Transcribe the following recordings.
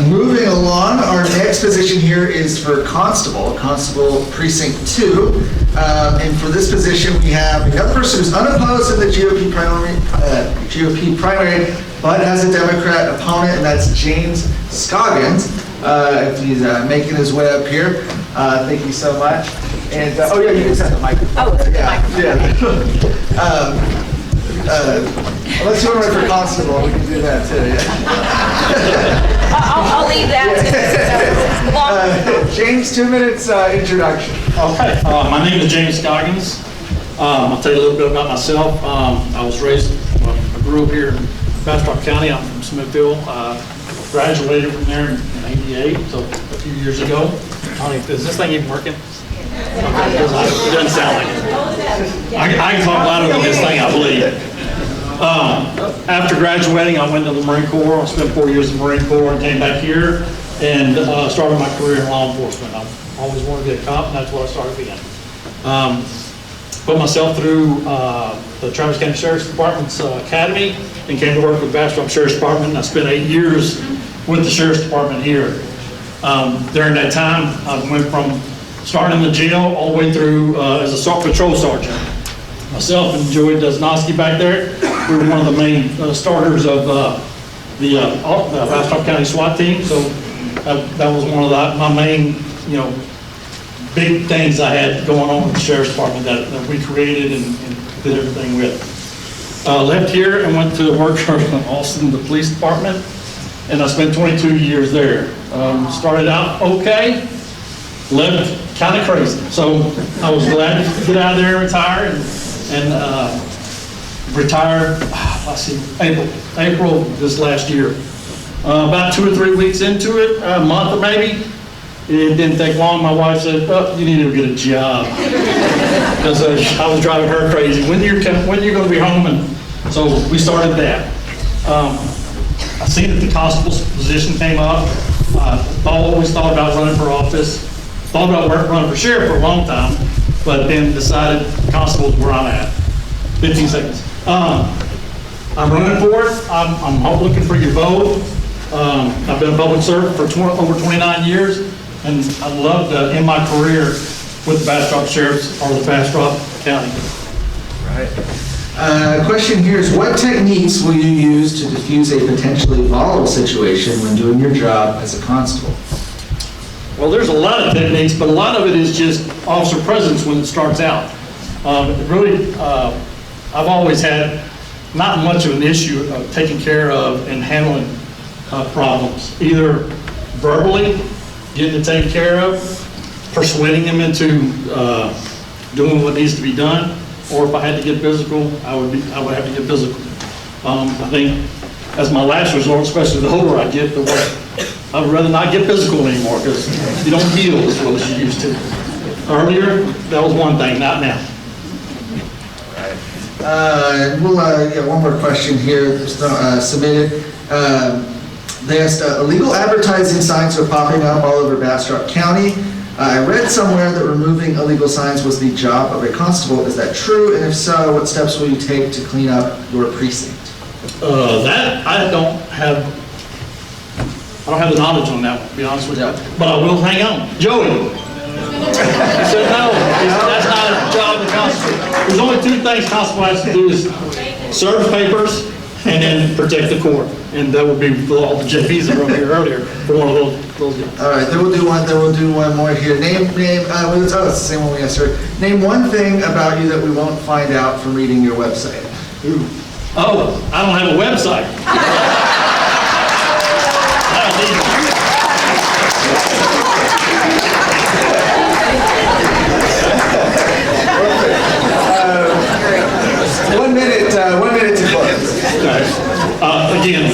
Moving along, our next position here is for Constable Precinct 2. And for this position, we have another person who's unopposed in the GOP primary, but has a Democrat opponent, and that's James Scoggins. If he's making his way up here, thank you so much. And oh yeah, you can set the microphone. Oh, yeah. Unless you want to run for Constable, we can do that too. Yeah. I'll leave that to James, 2 minutes introduction. Okay, my name is James Scoggins. I'll tell you a little bit about myself. I grew up here in Bastrop County. I'm from Smithville. Graduated from there in '88, so a few years ago. Is this thing even working? Okay, it doesn't sound like it. I can talk louder than this thing, I believe. After graduating, I went to the Marine Corps. I spent 4 years in the Marine Corps and came back here and started my career in law enforcement. I always wanted to be a cop, and that's what I started being. Put myself through the Travis County Sheriff's Department's academy and came to work with Bastrop Sheriff's Department. I spent 8 years with the Sheriff's Department here. During that time, I went from starting in the jail all the way through as a patrol sergeant. Myself and Joey Dosnowski back there, we were one of the main starters of the Bastrop County SWAT team. So that was one of my main, big things I had going on with the Sheriff's Department that we created and did everything with. Left here and went to work for Austin, the police department, and I spent 22 years there. Started out okay, left kind of crazy. So I was glad to get out of there and retire, and retired, April this last year. About 2 or 3 weeks into it, a month or maybe, it didn't take long. My wife said, "Oh, you need to get a job," because I was driving her crazy. When you're going to be home? And so we started that. I seen that the constable's position came up. I always thought about running for office. Thought about running for sheriff for a long time, but then decided constable's where I'm at. 15 seconds. I'm running for it. I'm looking for your vote. I've been a public servant for over 29 years, and I love to end my career with the Bastrop Sheriff's or the Bastrop County. Right. Question here is, what techniques will you use to diffuse a potentially volatile situation when doing your job as a constable? Well, there's a lot of techniques, but a lot of it is just officer presence when it starts out. I've always had not much of an issue of taking care of and handling problems, either verbally, getting it taken care of, persuading them into doing what needs to be done, or if I had to get physical, I would have to get physical. I think as my last resort, especially the older I get, the worse. I would rather not get physical anymore because you don't heal as well as you used to. Earlier, that was one thing, not now. One more question here submitted. They asked, illegal advertising signs are popping up all over Bastrop County. I read somewhere that removing illegal signs was the job of a constable. Is that true? And if so, what steps will you take to clean up your precinct? That I don't have the knowledge on that one, to be honest with you. But I will hang on. Joey. He said no, that's not a job of the constable. There's only 2 things constable has to do is serve papers and then protect the court. And that would be all the JPs that were over here earlier for one of those guys. All right, then we'll do one more here. It's the same one we answered. Name one thing about you that we won't find out from reading your website. Ooh. Oh, I don't have a website. One minute to close. Again,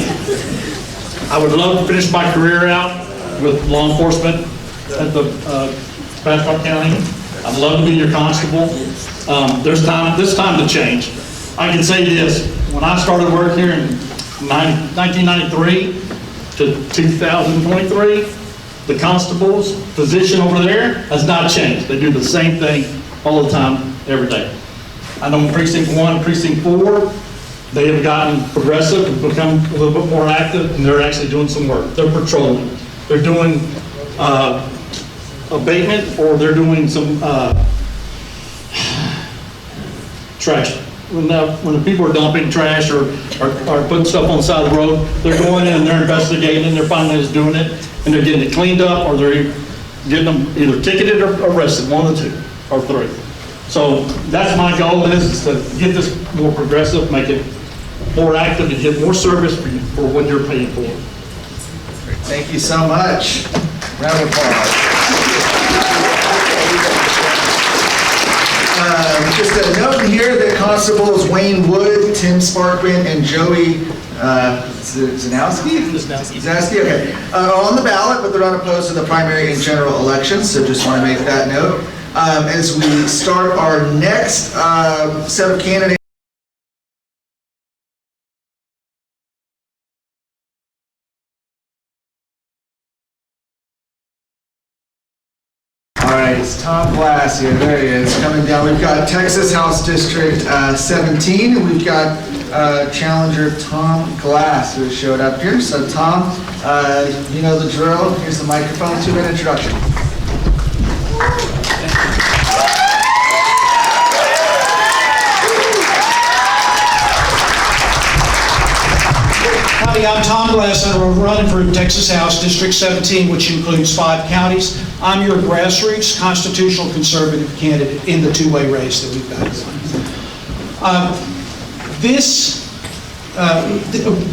I would love to finish my career out with law enforcement at the Bastrop County. I'd love to be your constable. There's time to change. I can say this, when I started work here in 1993 to 2023, the constable's position over there has not changed. They do the same thing all the time, every day. I know in Precinct 1, Precinct 4, They have gotten progressive and become a little bit more active, and they're actually doing some work. They're patrolling. They're doing abatement, or they're doing some trash. When the people are dumping trash or putting stuff on the side of the road, they're going in and they're investigating, and they're finding who's doing it, and they're getting it cleaned up, or they're getting them either ticketed or arrested, one of the two, or three. So that's my goal is to get this more progressive, make it more active, and get more service for what you're paying for. Thank you so much. Round of applause. Just a note here that constables Wayne Wood, Tim Sparkman, and Joey Zanowski? Zanowski, okay. Are on the ballot, but they're unopposed to the primary and general elections, so just want to make that note. As we start our next set of candidates. All right, it's Tom Glass here. There he is, coming down. We've got Texas House District 17, and we've got challenger Tom Glass who showed up here. So Tom, you know the drill. Here's the microphone, 2-minute introduction. Howdy, I'm Tom Glass, and I'm running for Texas House District 17, which includes 5 counties. I'm your grassroots constitutional conservative candidate in the two-way race that we've got going.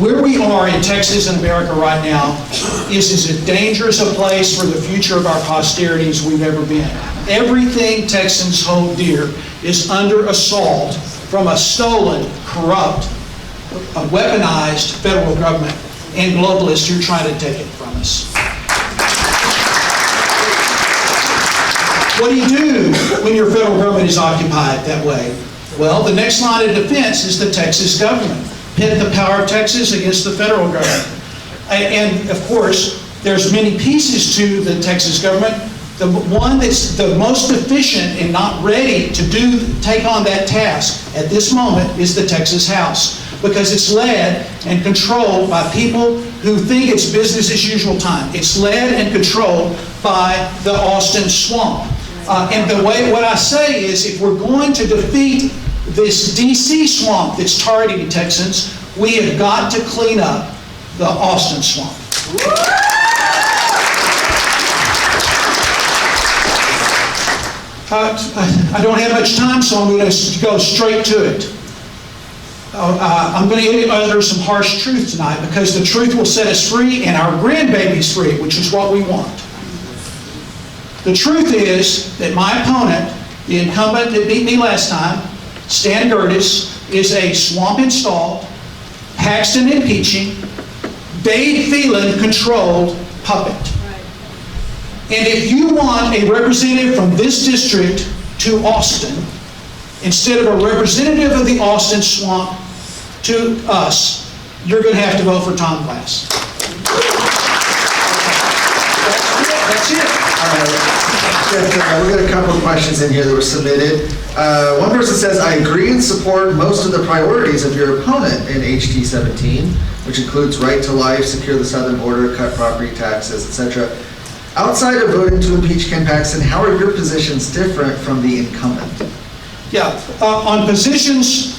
Where we are in Texas and America right now is as dangerous a place for the future of our posterity as we've ever been. Everything Texans hold dear is under assault from a stolen, corrupt, a weaponized federal government and globalists who are trying to take it from us. What do you do when your federal government is occupied that way? Well, the next line of defense is the Texas government. Pit the power of Texas against the federal government. And of course, there's many pieces to the Texas government. The one that's the most efficient and not ready to take on that task at this moment is the Texas House, because it's led and controlled by people who think it's business as usual time. It's led and controlled by the Austin swamp. And what I say is, if we're going to defeat this DC swamp that's targeting Texans, we have got to clean up the Austin swamp. I don't have much time, so I'm going to go straight to it. I'm going to utter some harsh truth tonight, because the truth will set us free and our grandbabies free, which is what we want. The truth is that my opponent, the incumbent that beat me last time, Stan Gertis, is a swamp-installed, Paxton impeaching, Dade Phelan-controlled puppet. And if you want a representative from this district to Austin, instead of a representative of the Austin swamp to us, you're going to have to vote for Tom Glass. That's it. We got a couple of questions in here that were submitted. One person says, I agree and support most of the priorities of your opponent in HD17, which includes right to life, secure the southern border, cut property taxes, etc. Outside of voting to impeach Ken Paxton, how are your positions different from the incumbent? Yeah, on positions,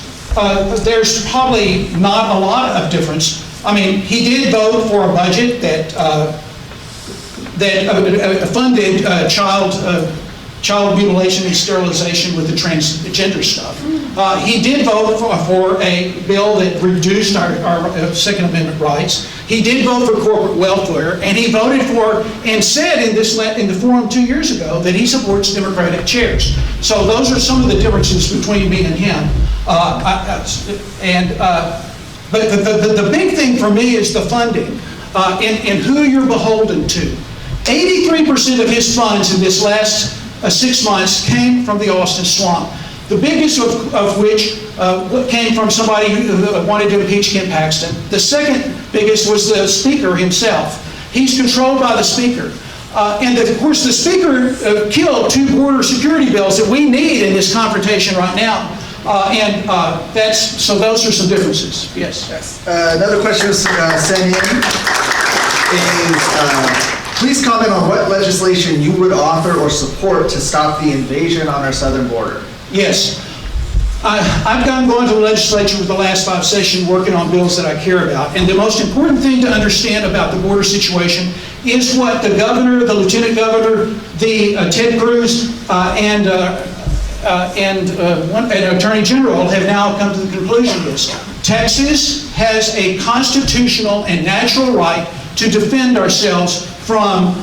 there's probably not a lot of difference. I mean, he did vote for a budget that funded child mutilation and sterilization with the transgender stuff. He did vote for a bill that reduced our Second Amendment rights. He did vote for corporate welfare, and he voted for and said in the forum 2 years ago that he supports Democratic chairs. So those are some of the differences between me and him. But the big thing for me is the funding and who you're beholden to. 83% of his funds in this last 6 months came from the Austin swamp. The biggest of which came from somebody who wanted to impeach Ken Paxton. The second biggest was the Speaker himself. He's controlled by the Speaker. And of course, the Speaker killed 2 border security bills that we need in this confrontation right now. So those are some differences, yes. Another question was sent in is, please comment on what legislation you would author or support to stop the invasion on our southern border. Yes. I've gone to the legislature with the last 5 sessions working on bills that I care about. And the most important thing to understand about the border situation is what the governor, the lieutenant governor, the Ted Cruz, and attorney general have now come to the conclusion of this. Texas has a constitutional and natural right to defend ourselves from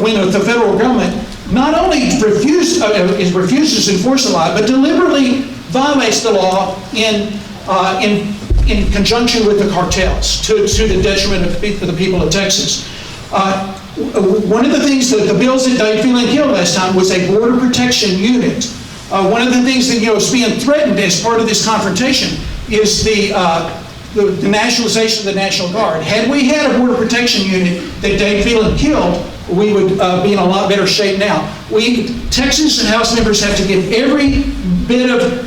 when the federal government not only refuses to enforce the law, but deliberately violates the law in conjunction with the cartels to the detriment of the people of Texas. One of the things that the bills that Dave Phelan killed last time was a border protection unit. One of the things that is being threatened as part of this confrontation is the nationalization of the National Guard. Had we had a border protection unit that Dave Phelan killed, we would be in a lot better shape now. Texas and House members have to give every bit of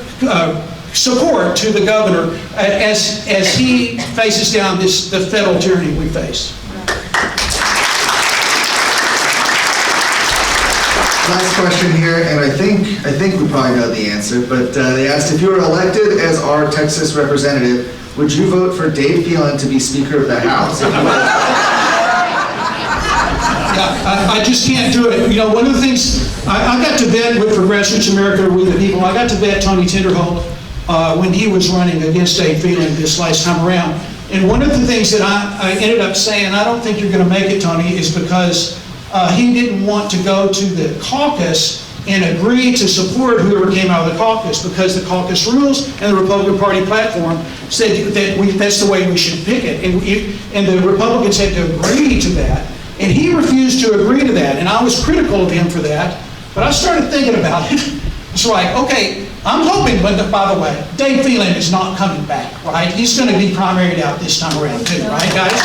support to the governor as he faces down the federal tyranny we face. Last question here, and I think we probably know the answer, but they asked, if you were elected as our Texas representative, would you vote for Dave Phelan to be Speaker of the House? I just can't do it. One of the things, I got to vet with Progressives America, We the People, I got to vet Tony Tinderholt when he was running against Dave Phelan this last time around. And one of the things that I ended up saying, I don't think you're going to make it, Tony, is because he didn't want to go to the caucus and agree to support whoever came out of the caucus, because the caucus rules and the Republican Party platform said that that's the way we should pick it. And the Republicans had to agree to that. And he refused to agree to that. And I was critical of him for that. But I started thinking about it. It's like, okay, I'm hoping, by the way, Dave Phelan is not coming back, right? He's going to be primaried out this time around too, right, guys?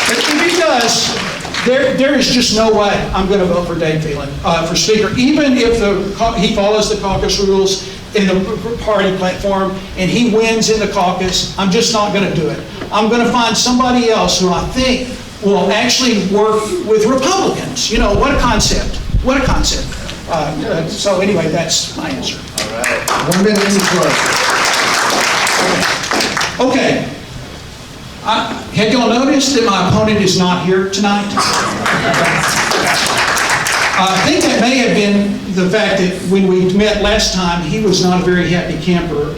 But if he does, there is just no way I'm going to vote for Dave Phelan for Speaker, even if he follows the caucus rules in the party platform and he wins in the caucus. I'm just not going to do it. I'm going to find somebody else who I think will actually work with Republicans. What a concept. What a concept. So anyway, that's my answer. All right. 1 minute to close. Okay. Had y'all noticed that my opponent is not here tonight? I think that may have been the fact that when we met last time, he was not a very happy camper.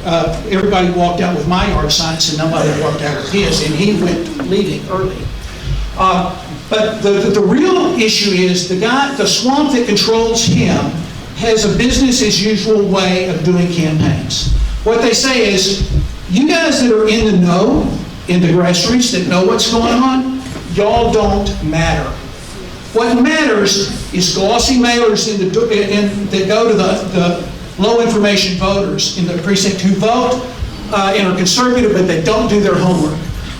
Everybody walked out with my yard signs and nobody walked out with his, and he went leaving early. But the real issue is the swamp that controls him has a business as usual way of doing campaigns. What they say is, you guys that are in the know, in the grassroots, that know what's going on, y'all don't matter. What matters is glossy mailers that go to the low information voters in the precinct who vote and are conservative, but they don't do their homework.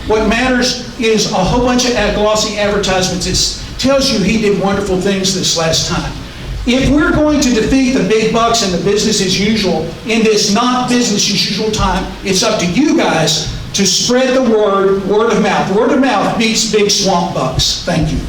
What matters is a whole bunch of glossy advertisements that tells you he did wonderful things this last time. If we're going to defeat the big bucks and the business as usual in this not business as usual time, it's up to you guys to spread the word of mouth. Word of mouth beats big swamp bucks. Thank you.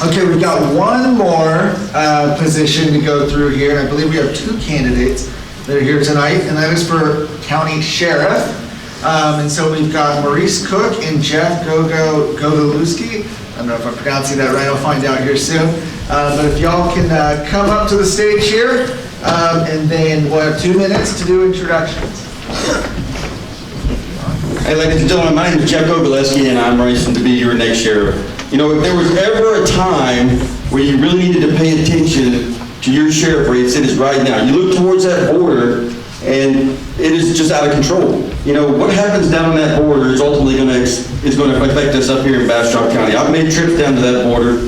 Okay, we've got one more position to go through here. I believe we have 2 candidates that are here tonight, and that is for County Sheriff. And so we've got Maurice Cook and Jeff Godolewski. I don't know if I'm pronouncing that right. I'll find out here soon. But if y'all can come up to the stage here, and then we'll have 2 minutes to do introductions. Hey, ladies and gentlemen, my name is Jeff Godolewski, and I'm racing to be your next sheriff. If there was ever a time where you really needed to pay attention to your sheriff race, it is right now. You look towards that border, and it is just out of control. What happens down on that border is ultimately going to affect us up here in Bastrop County. I've made trips down to that border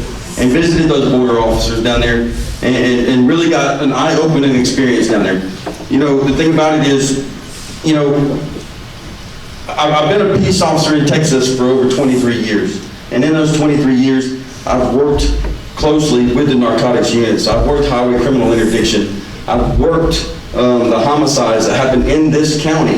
and visited those border officers down there, and really got an eye-opening experience down there. You know, the thing about it is, you know, I've been a peace officer in Texas for over 23 years. And in those 23 years, I've worked closely with the narcotics units. I've worked highway criminal interdiction. I've worked the homicides that happen in this county,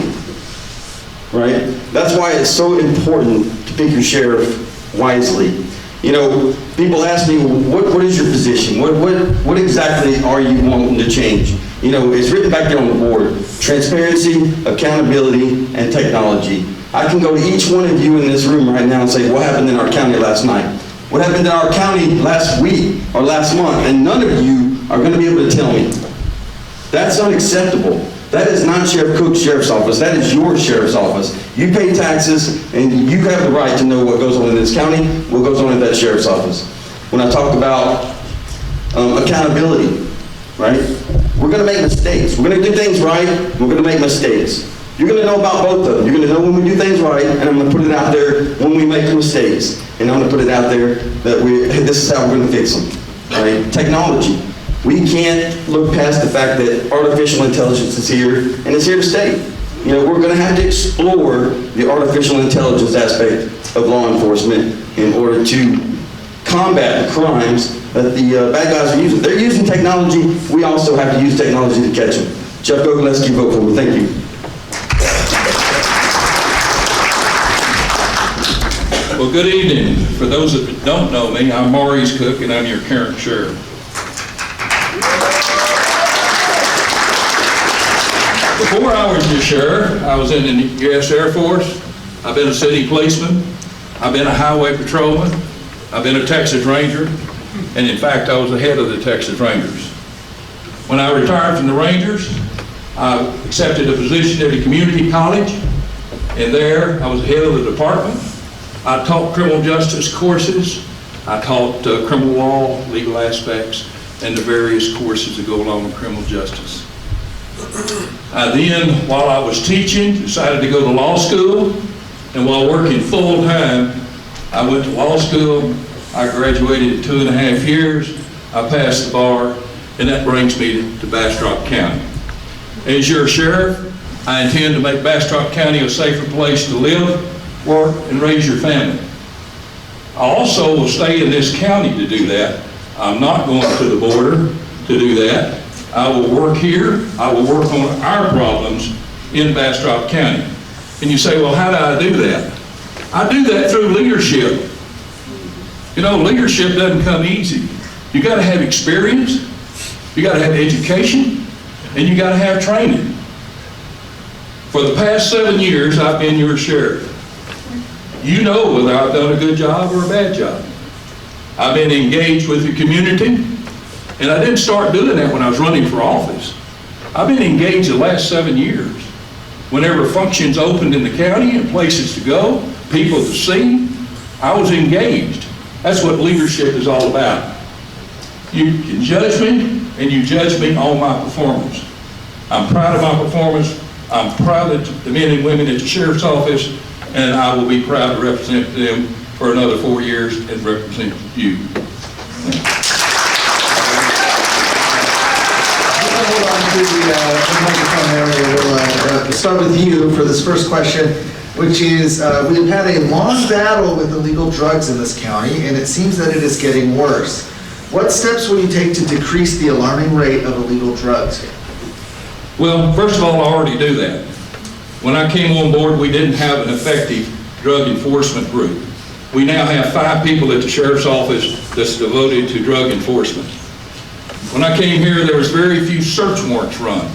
right? That's why it's so important to pick your sheriff wisely. You know, people ask me, what is your position? What exactly are you wanting to change? You know, it's written back there on the board. Transparency, accountability, and technology. I can go to each one of you in this room right now and say, what happened in our county last night? What happened in our county last week or last month? And none of you are going to be able to tell me. That's unacceptable. That is not Sheriff Cook's sheriff's office. That is your sheriff's office. You pay taxes, and you have the right to know what goes on in this county, what goes on in that sheriff's office. When I talk about accountability, right? We're going to make mistakes. We're going to do things right. We're going to make mistakes. You're going to know about both of them. You're going to know when we do things right, and I'm going to put it out there when we make mistakes. And I'm going to put it out there that this is how we're going to fix them. Right? Technology. We can't look past the fact that artificial intelligence is here, and it's here to stay. You know, we're going to have to explore the artificial intelligence aspect of law enforcement in order to combat the crimes that the bad guys are using. They're using technology. We also have to use technology to catch them. Jeff Gogolewski, vote for me. Thank you. Well, good evening. For those that don't know me, I'm Maurice Cook, and I'm your current sheriff. Before I was your sheriff, I was in the U.S. Air Force. I've been a city policeman. I've been a highway patrolman. I've been a Texas Ranger. And in fact, I was the head of the Texas Rangers. When I retired from the Rangers, I accepted a position at a community college. And there, I was the head of the department. I taught criminal justice courses. I taught criminal law, legal aspects, and the various courses that go along with criminal justice. I then, while I was teaching, decided to go to law school. And while working full-time, I went to law school. I graduated in 2.5 years. I passed the bar, and that brings me to Bastrop County. As your sheriff, I intend to make Bastrop County a safer place to live, work, and raise your family. I also will stay in this county to do that. I'm not going to the border to do that. I will work here. I will work on our problems in Bastrop County. And you say, well, how do I do that? I do that through leadership. You know, leadership doesn't come easy. You got to have experience, you got to have education, and you got to have training. For the past 7 years, I've been your sheriff. You know whether I've done a good job or a bad job. I've been engaged with the community, and I didn't start doing that when I was running for office. I've been engaged the last 7 years. Whenever functions opened in the county and places to go, people to see, I was engaged. That's what leadership is all about. You can judge me, and you judge me on my performance. I'm proud of my performance. I'm proud of the men and women at the sheriff's office, and I will be proud to represent them for another 4 years and represent you. Hold on to the microphone area. We'll start with you for this first question, which is, we've had a long battle with illegal drugs in this county, and it seems that it is getting worse. What steps will you take to decrease the alarming rate of illegal drugs? Well, first of all, I already do that. When I came on board, we didn't have an effective drug enforcement group. We now have 5 people at the sheriff's office that's devoted to drug enforcement. When I came here, there was very few search warrants run.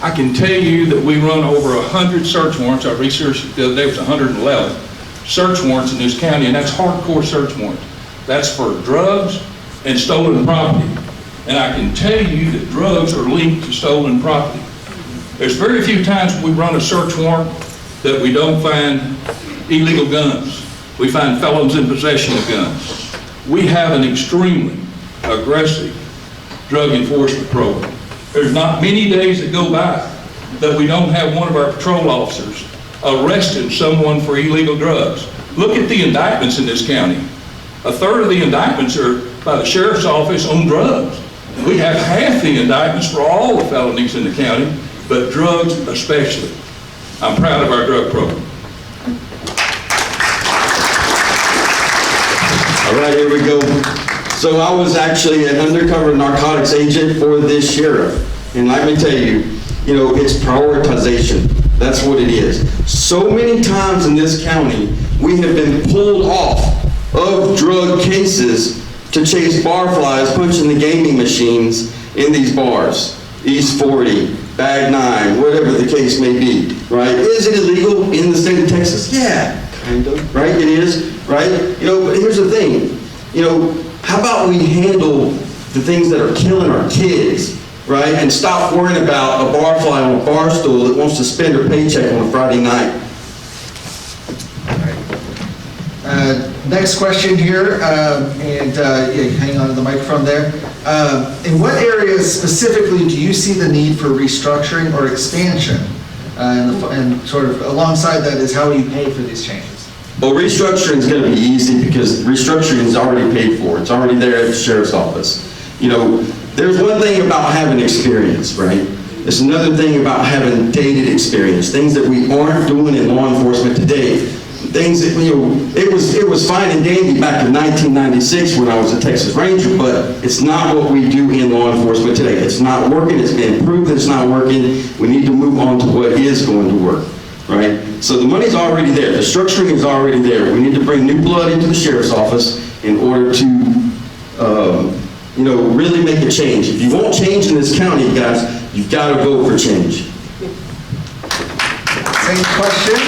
I can tell you that we run over 100 search warrants. I researched it the other day, it was 111 search warrants in this county, and that's hardcore search warrants. That's for drugs and stolen property. And I can tell you that drugs are linked to stolen property. There's very few times we run a search warrant that we don't find illegal guns. We find felons in possession of guns. We have an extremely aggressive drug enforcement program. There's not many days that go by that we don't have one of our patrol officers arresting someone for illegal drugs. Look at the indictments in this county. 1/3 of the indictments are by the sheriff's office on drugs. We have half the indictments for all the felonies in the county, but drugs especially. I'm proud of our drug program. All right, here we go. So I was actually an undercover narcotics agent for this sheriff. And let me tell you, it's prioritization. That's what it is. So many times in this county, we have been pulled off of drug cases to chase barflies punching the gaming machines in these bars. East 40, Bag 9, whatever the case may be, right? Is it illegal in the state of Texas? Yeah, kind of, right? It is, right? But here's the thing, how about we handle the things that are killing our kids, right? And stop worrying about a barfly on a bar stool that wants to spend her paycheck on a Friday night. Next question here, hang on to the microphone there. In what areas specifically do you see the need for restructuring or expansion? And sort of alongside that is how you pay for these changes? Well, restructuring is going to be easy because restructuring is already paid for. It's already there at the sheriff's office. There's one thing about having experience, right? There's another thing about having dated experience, things that we aren't doing in law enforcement today. Things that, it was fine and dandy back in 1996 when I was a Texas Ranger, but it's not what we do in law enforcement today. It's not working. It's been proved that it's not working. We need to move on to what is going to work, right? So the money's already there. The structuring is already there. We need to bring new blood into the sheriff's office in order to, really make a change. If you want change in this county, guys, you've got to vote for change. Same question.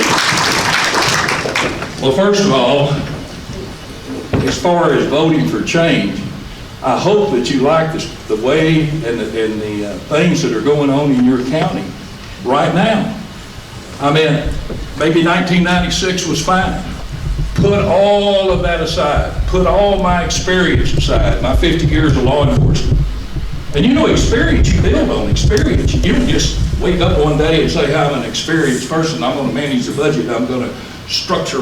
Well, first of all, as far as voting for change, I hope that you like the way and the things that are going on in your county right now. I mean, maybe 1996 was fine. Put all of that aside. Put all my experience aside, my 50 years of law enforcement. And experience, you build on experience. You don't just wake up one day and say, I'm an experienced person, I'm going to manage the budget, I'm going to structure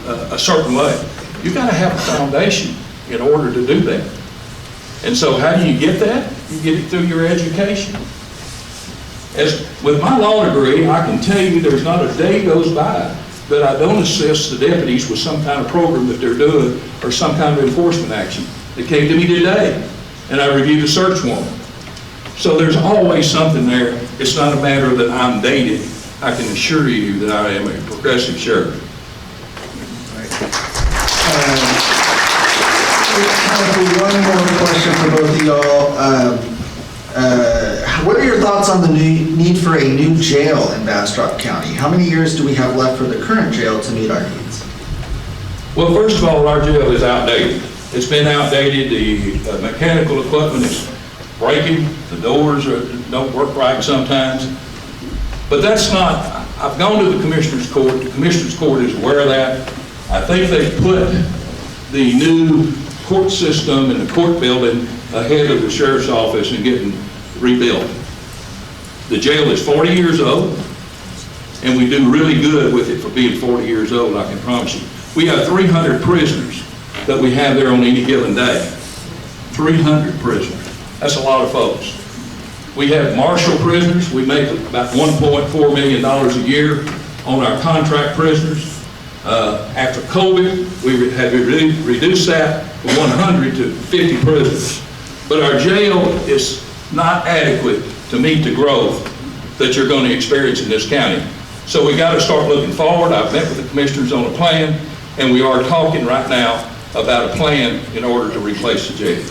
a certain way. You've got to have a foundation in order to do that. And so how do you get that? You get it through your education. As with my law degree, I can tell you there's not a day goes by that I don't assist the deputies with some kind of program that they're doing or some kind of enforcement action. They came to me today and I reviewed a search warrant. So there's always something there. It's not a matter that I'm dated. I can assure you that I am a progressive sheriff. One more question for both of y'all. What are your thoughts on the need for a new jail in Bastrop County? How many years do we have left for the current jail to meet our needs? Well, first of all, our jail is outdated. It's been outdated. The mechanical equipment is breaking. The doors don't work right sometimes. But that's not, I've gone to the Commissioner's Court. The Commissioner's Court is aware of that. I think they put the new court system and the court building ahead of the sheriff's office and getting rebuilt. The jail is 40 years old, and we do really good with it for being 40 years old, I can promise you. We have 300 prisoners that we have there on any given day. 300 prisoners. That's a lot of folks. We have marshal prisoners. We make about $1.4 million a year on our contract prisoners. After COVID, we had reduced that from 100 to 50 prisoners. But our jail is not adequate to meet the growth that you're going to experience in this county. So we got to start looking forward. I've met with the commissioners on a plan, and we are talking right now about a plan in order to replace the jail.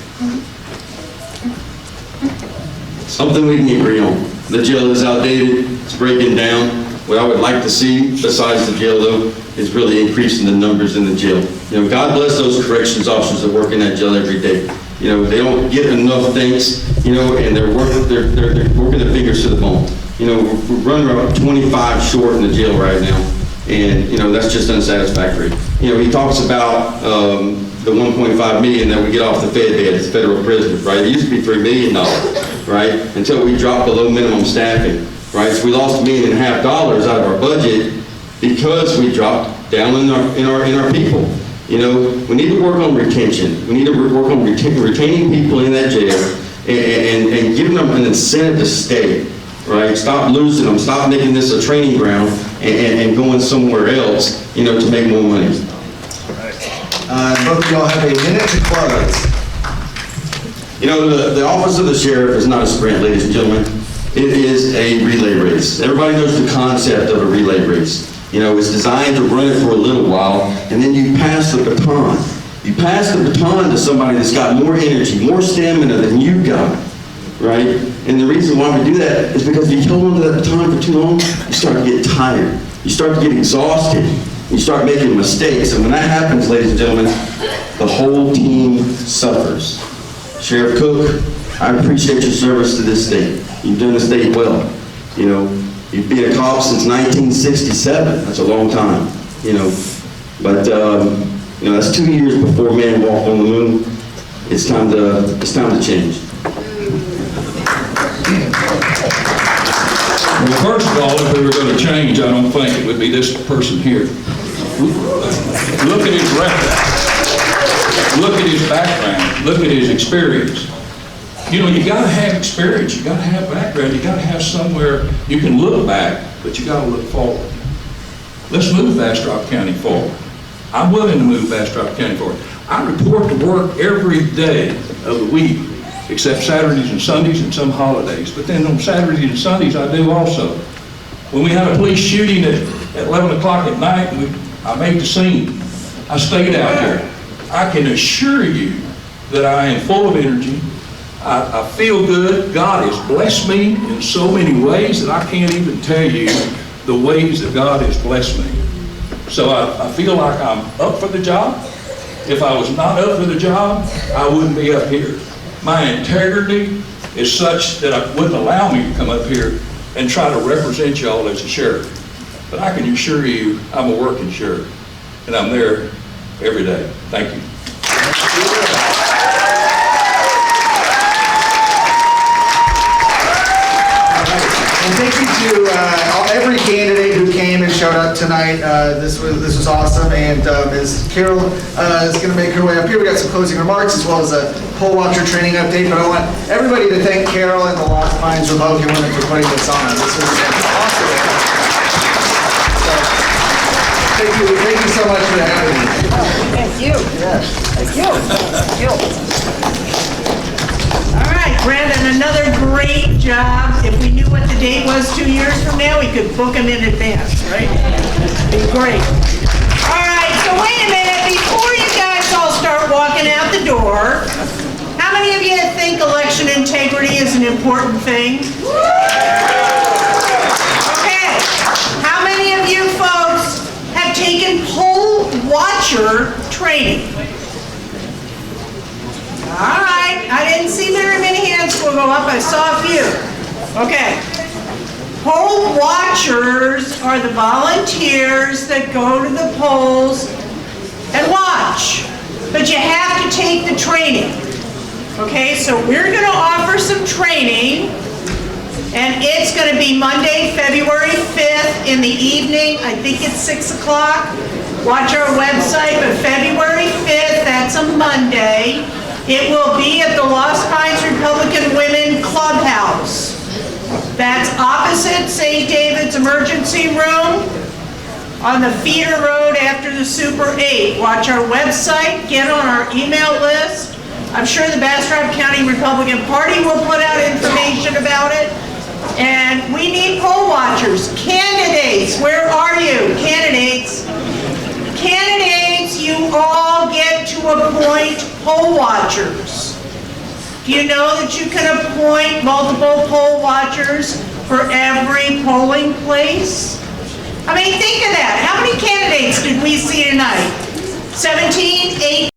Something we can agree on. The jail is outdated, it's breaking down. What I would like to see, besides the jail though, is really increasing the numbers in the jail. God bless those corrections officers that work in that jail every day. They don't get enough thanks, and they're working their fingers to the bone. We're running about 25 short in the jail right now, and that's just unsatisfactory. He talks about the $1.5 million that we get off the Fed beds, federal prisoners, right? It used to be $3 million, right? Until we dropped below minimum staffing, right? So we lost $1.5 million out of our budget because we dropped down in our people. We need to work on retention. We need to work on retaining people in that jail and giving them an incentive to stay, right? Stop losing them, stop making this a training ground and going somewhere else, you know, to make more money. Both of y'all have a minute to close. You know, the office of the sheriff is not a sprint, ladies and gentlemen. It is a relay race. Everybody knows the concept of a relay race. You know, it's designed to run it for a little while, and then you pass the baton. You pass the baton to somebody that's got more energy, more stamina than you got, right? And the reason why we do that is because if you hold on to that baton for too long, you start to get tired. You start to get exhausted. You start making mistakes. And when that happens, ladies and gentlemen, the whole team suffers. Sheriff Cook, I appreciate your service to this state. You've done the state well. You know, you've been a cop since 1967. That's a long time, you know. But, you know, that's 2 years before man walked on the moon. It's time to change. Well, first of all, if we were going to change, I don't think it would be this person here. Look at his record. Look at his background. Look at his experience. You know, you got to have experience. You got to have background. You got to have somewhere you can look back, but you got to look forward. Let's move Bastrop County forward. I'm willing to move Bastrop County forward. I report to work every day of the week, except Saturdays and Sundays and some holidays. But then on Saturdays and Sundays, I do also. When we had a police shooting at 11 o'clock at night, I made the scene. I stayed out there. I can assure you that I am full of energy. I feel good. God has blessed me in so many ways that I can't even tell you the ways that God has blessed me. So I feel like I'm up for the job. If I was not up for the job, I wouldn't be up here. My integrity is such that it wouldn't allow me to come up here and try to represent y'all as a sheriff. But I can assure you, I'm a working sheriff, and I'm there every day. Thank you. And thank you to every candidate who came and showed up tonight. This was awesome. And as Carol is going to make her way up here, we got some closing remarks as well as a poll watcher training update. But I want everybody to thank Carol and the Lost Pines Republican women for putting this on. This was awesome. So, thank you so much for having me. Thank you. Yes. Thank you. Thank you. All right, Brandon, another great job. If we knew what the date was 2 years from now, we could book them in advance, right? Be great. All right, so wait a minute. Before you guys all start walking out the door, how many of you think election integrity is an important thing? Okay. How many of you folks have taken poll watcher training? All right, I didn't see very many hands will go up. I saw a few. Okay. Poll watchers are the volunteers that go to the polls and watch. But you have to take the training. Okay, so we're going to offer some training. And it's going to be Monday, February 5th in the evening. I think it's 6 o'clock. Watch our website, but February 5th, that's a Monday. It will be at the Lost Pines Republican Women Clubhouse. That's opposite St. David's Emergency Room on the feeder road after the Super 8. Watch our website, get on our email list. I'm sure the Bastrop County Republican Party will put out information about it. And we need poll watchers. Candidates, where are you? Candidates. Candidates, you all get to appoint poll watchers. Do you know that you can appoint multiple poll watchers for every polling place? I mean, think of that. How many candidates did we see tonight? 17, 18?